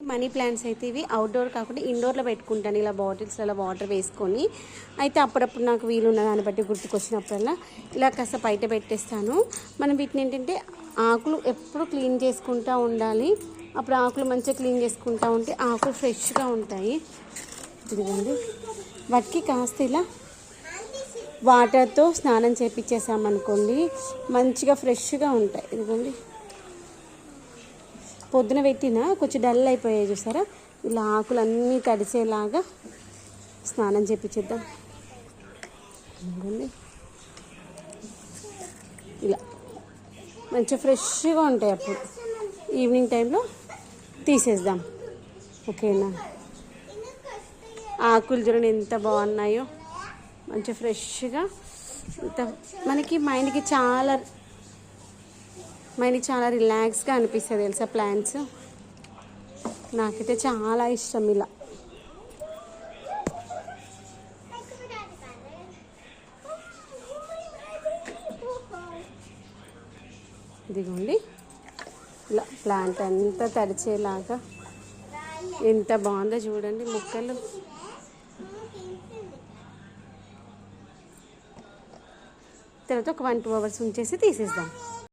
Money plants అయితే ఇవి outdoor కాకుండా ఇండోర్లో పెట్టుకుంటాను. ఇలా బాటిల్స్లలో వాటర్ వేసుకొని అయితే అప్పుడప్పుడు నాకు వీలున్న దాన్ని బట్టి గుర్తుకొచ్చినప్పుడల్లా ఇలా కాస్త బయట పెట్టేస్తాను. మనం వీటిని ఏంటంటే ఆకులు ఎప్పుడు క్లీన్ చేసుకుంటూ ఉండాలి. అప్పుడు ఆకులు మంచిగా క్లీన్ చేసుకుంటూ ఉంటే ఆకులు ఫ్రెష్గా ఉంటాయి. ఇదిగోండి, వాటికి కాస్త ఇలా వాటర్తో స్నానం చేపించేసామనుకోండి మంచిగా ఫ్రెష్గా ఉంటాయి. ఇదిగోండి, పొద్దున పెట్టినా కొంచెం డల్ అయిపోయాయి చూసారా, ఇలా ఆకులు అన్నీ తడిసేలాగా స్నానం చేపించేద్దాం. ఇలా మంచిగా ఫ్రెష్గా ఉంటాయి. అప్పుడు ఈవినింగ్ టైంలో తీసేద్దాం. ఓకేనా, ఆకులు చూడండి ఎంత బాగున్నాయో, మంచిగా ఫ్రెష్గా. ఇంత మనకి మైండ్కి చాలా రిలాక్స్గా అనిపిస్తుంది తెలుసా ప్లాంట్స్. నాకైతే చాలా ఇష్టం ఇలా. ఇదిగోండి, ఇలా ప్లాంట్ అంతా తడిచేలాగా ఎంత బాగుందో చూడండి మొక్కలు. తర్వాత ఒక 1-2 అవర్స్ ఉంచేసి తీసేద్దాం.